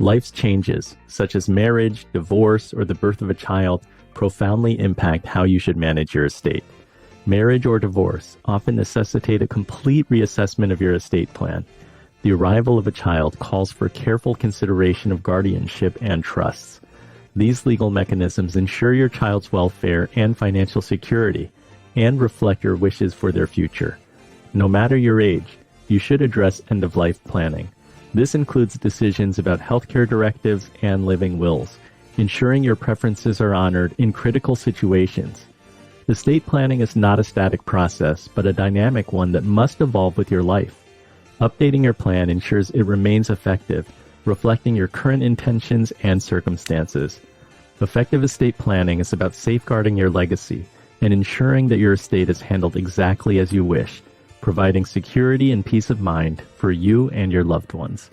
Life's changes, such as marriage, divorce, or the birth of a child, profoundly impact how you should manage your estate. Marriage or divorce often necessitate a complete reassessment of your estate plan. The arrival of a child calls for careful consideration of guardianship and trusts. These legal mechanisms ensure your child's welfare and financial security, and reflect your wishes for their future. No matter your age, you should address end-of-life planning. This includes decisions about healthcare directives and living wills, ensuring your preferences are honored in critical situations. Estate planning is not a static process, but a dynamic one that must evolve with your life. Updating your plan ensures it remains effective, reflecting your current intentions and circumstances. Effective estate planning is about safeguarding your legacy and ensuring that your estate is handled exactly as you wish, providing security and peace of mind for you and your loved ones.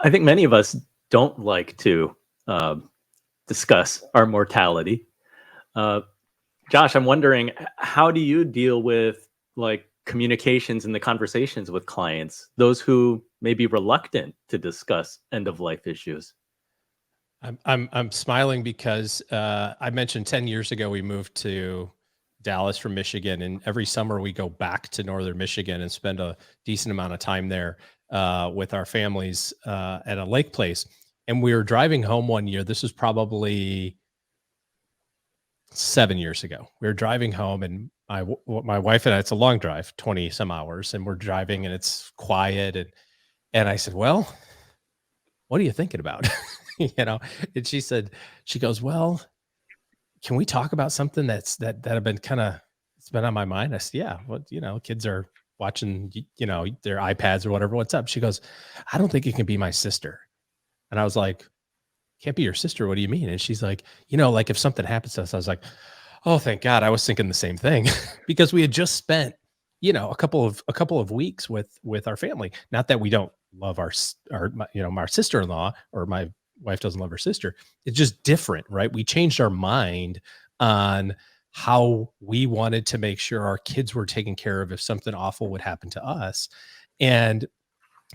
I think many of us don't like to discuss our mortality. Josh, I'm wondering, how do you deal with communications and the conversations with clients, those who may be reluctant to discuss end-of-life issues? I'm smiling because I mentioned 10 years ago we moved to Dallas from Michigan, and every summer we go back to northern Michigan and spend a decent amount of time there with our families at a lake place. And we were driving home one year. This was probably 7 years ago. We were driving home, and my wife and I, it's a long drive, 20 some hours, and we're driving and it's quiet. And I said, well, what are you thinking about? And she goes, well, can we talk about something that have been it's been on my mind? I said, yeah, well, kids are watching, their iPads or whatever. What's up? She goes, I don't think it can be my sister. And I was like, can't be your sister. What do you mean? And she's like, if something happens to us. I was like, oh, thank God. I was thinking the same thing because we had just spent, a couple of weeks with our family. Not that we don't love our sister-in-law, or my wife doesn't love her sister. It's just different, right? We changed our mind on how we wanted to make sure our kids were taken care of if something awful would happen to us. And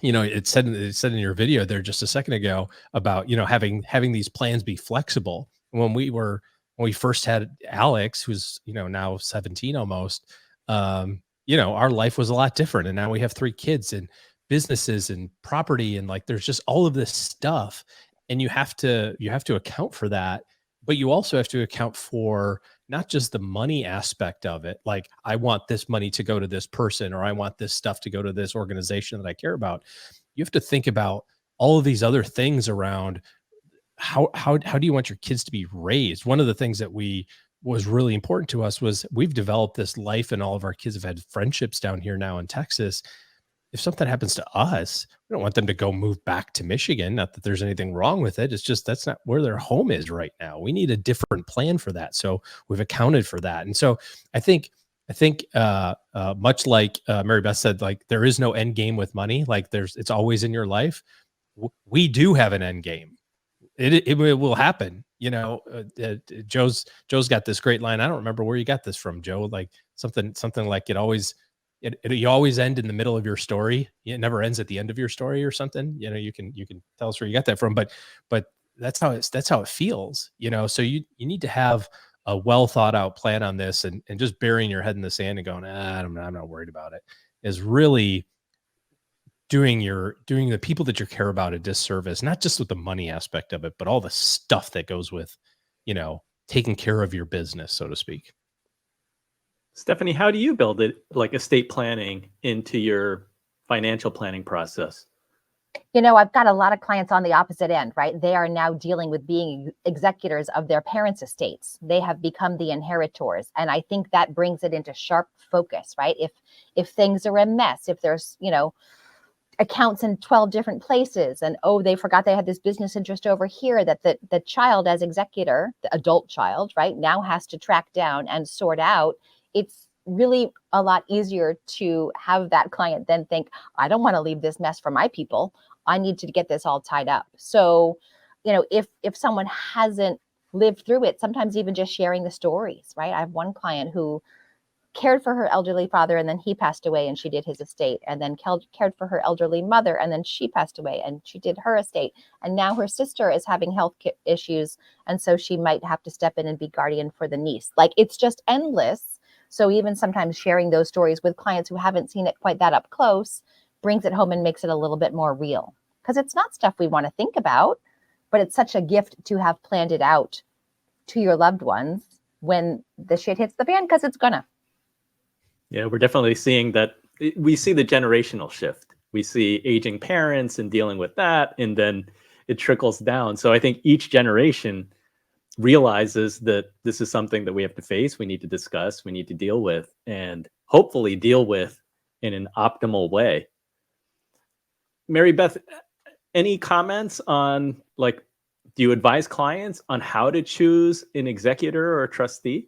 it said in your video there just a second ago about having these plans be flexible. When we first had Alex, who's now 17 almost, our life was a lot different, and now we have 3 kids and businesses and property, and there's just all of this stuff, and you have to account for that, but you also have to account for not just the money aspect of it. Like, I want this money to go to this person, or I want this stuff to go to this organization that I care about. You have to think about all of these other things around how do you want your kids to be raised? One of the things that was really important to us was we've developed this life, and all of our kids have had friendships down here now in Texas. If something happens to us, we don't want them to go move back to Michigan. Not that there's anything wrong with it. It's just that's not where their home is right now. We need a different plan for that. So we've accounted for that. And so I think much like Mary Beth said, there is no end game with money. It's always in your life. We do have an end game. It will happen. Joe's got this great line. I don't remember where you got this from, Joe. Something like you always end in the middle of your story. It never ends at the end of your story or something. You can tell us where you got that from, but that's how it feels, so you need to have a well thought out plan on this, and just burying your head in the sand and going, I'm not worried about it, is really doing the people that you care about a disservice, not just with the money aspect of it, but all the stuff that goes with, taking care of your business, so to speak. Stephanie, how do you build estate planning into your financial planning process? I've got a lot of clients on the opposite end, right? They are now dealing with being executors of their parents' estates. They have become the inheritors. And I think that brings it into sharp focus, right? If things are a mess, if there's, accounts in 12 different places, and they forgot they had this business interest over here that the child as executor, the adult child, right, now has to track down and sort out. It's really a lot easier to have that client then think, I don't want to leave this mess for my people. I need to get this all tied up. So, if someone hasn't lived through it, sometimes even just sharing the stories, right? I have one client who cared for her elderly father, and then he passed away and she did his estate, and then cared for her elderly mother, and then she passed away and she did her estate. And now her sister is having health issues, and so she might have to step in and be guardian for the niece. Like, it's just endless. So even sometimes sharing those stories with clients who haven't seen it quite that up close brings it home and makes it a little bit more real, because it's not stuff we want to think about, but it's such a gift to have planned it out to your loved ones when the shit hits the fan, because it's gonna. Yeah, we're definitely seeing that. We see the generational shift. We see aging parents and dealing with that, and then it trickles down. So I think each generation realizes that this is something that we have to face, we need to discuss, we need to deal with, and hopefully deal with in an optimal way. Mary Beth, any comments on, like, do you advise clients on how to choose an executor or a trustee?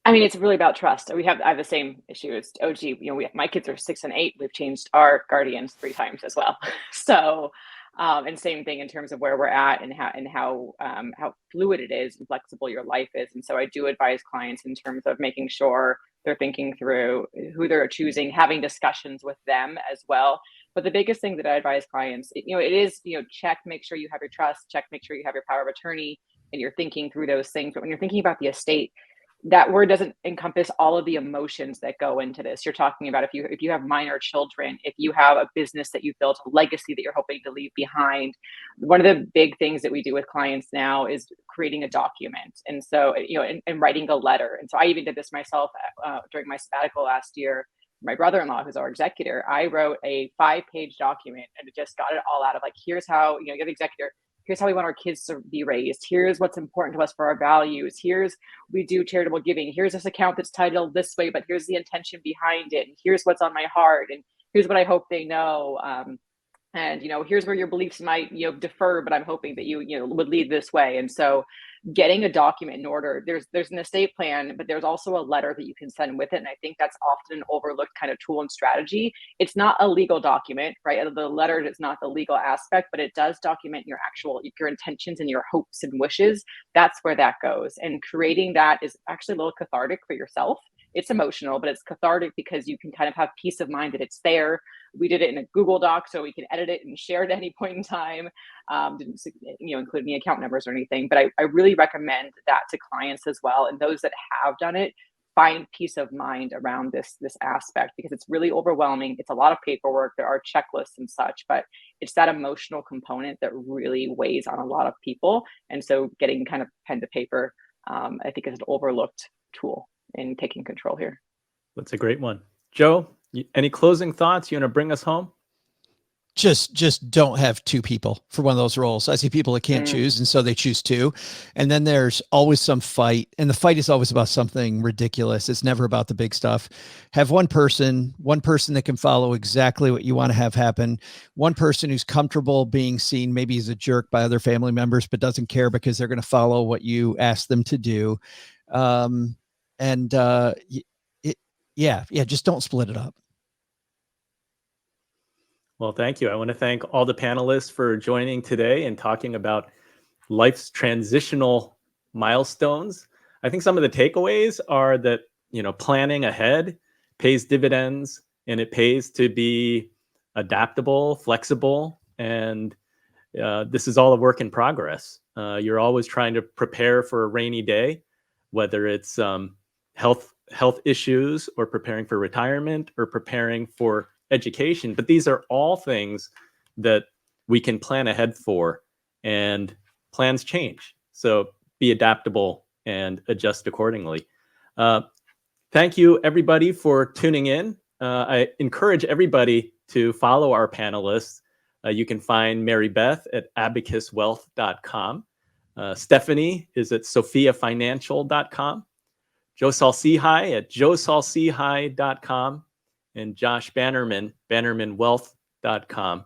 I mean, it's really about trust. I have the same issue as OG. My kids are 6 and 8. We've changed our guardians 3 times as well. So, and same thing in terms of where we're at and how fluid it is and flexible your life is. And so I do advise clients in terms of making sure they're thinking through who they're choosing, having discussions with them as well. But the biggest thing that I advise clients, it is, check, make sure you have your trust, check, make sure you have your power of attorney, and you're thinking through those things. But when you're thinking about the estate, that word doesn't encompass all of the emotions that go into this. You're talking about if you have minor children, if you have a business that you've built, a legacy that you're hoping to leave behind. One of the big things that we do with clients now is creating a document. And so, and writing a letter. And so I even did this myself during my sabbatical last year. My brother-in-law, who's our executor, I wrote a 5-page document, and it just got it all out of, like, here's how, you're the executor. Here's how we want our kids to be raised. Here's what's important to us for our values. Here's, we do charitable giving. Here's this account that's titled this way, but here's the intention behind it. And here's what's on my heart. And here's what I hope they know. And, here's where your beliefs might, defer, but I'm hoping that you would lead this way. And so getting a document in order, there's an estate plan, but there's also a letter that you can send with it. And I think that's often an overlooked kind of tool and strategy. It's not a legal document, right? The letter is not the legal aspect, but it does document your intentions and your hopes and wishes. That's where that goes. And creating that is actually a little cathartic for yourself. It's emotional, but it's cathartic because you can kind of have peace of mind that it's there. We did it in a Google Doc, so we can edit it and share it at any point in time. Didn't include any account numbers or anything, but I really recommend that to clients as well. And those that have done it, find peace of mind around this aspect, because it's really overwhelming. It's a lot of paperwork. There are checklists and such, but it's that emotional component that really weighs on a lot of people. And so getting kind of pen to paper, I think, is an overlooked tool in taking control here. That's a great one. Joe, any closing thoughts? You want to bring us home? Just don't have 2 people for one of those roles. I see people that can't choose, and so they choose 2. And then there's always some fight, and the fight is always about something ridiculous. It's never about the big stuff. Have one person that can follow exactly what you want to have happen. One person who's comfortable being seen maybe as a jerk by other family members, but doesn't care because they're going to follow what you ask them to do. Just don't split it up. Well, thank you. I want to thank all the panelists for joining today and talking about life's transitional milestones. I think some of the takeaways are that, planning ahead pays dividends, and it pays to be adaptable, flexible, and this is all a work in progress. You're always trying to prepare for a rainy day, whether it's health issues or preparing for retirement or preparing for education. But these are all things that we can plan ahead for, and plans change. So be adaptable and adjust accordingly. Thank you, everybody, for tuning in. I encourage everybody to follow our panelists. You can find Mary Beth at abacuswealth.com. Stephanie is at sophiafinancial.com. Joe Saul-Sehy at joesaulsehy.com. and Josh Bannerman, bannermanwealth.com.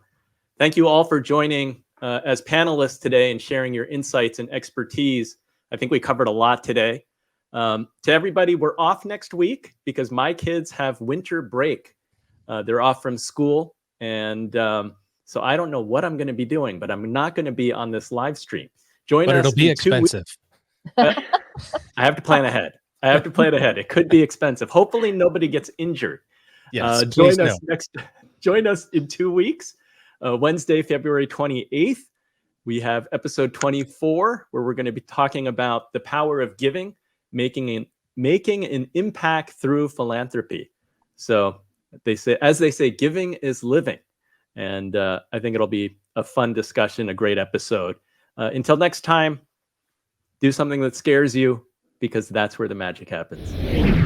Thank you all for joining as panelists today and sharing your insights and expertise. I think we covered a lot today. To everybody, we're off next week because my kids have winter break. They're off from school, and so I don't know what I'm going to be doing, but I'm not going to be on this live stream. Join us. But it'll be expensive. I have to plan ahead. I have to plan ahead. It could be expensive. Hopefully nobody gets injured. Yes, please Join us in 2 weeks, Wednesday, February 28th. We have episode 24, where we're going to be talking about the power of giving, making an impact through philanthropy. So as they say, giving is living. And I think it'll be a fun discussion, a great episode. Until next time, do something that scares you, because that's where the magic happens.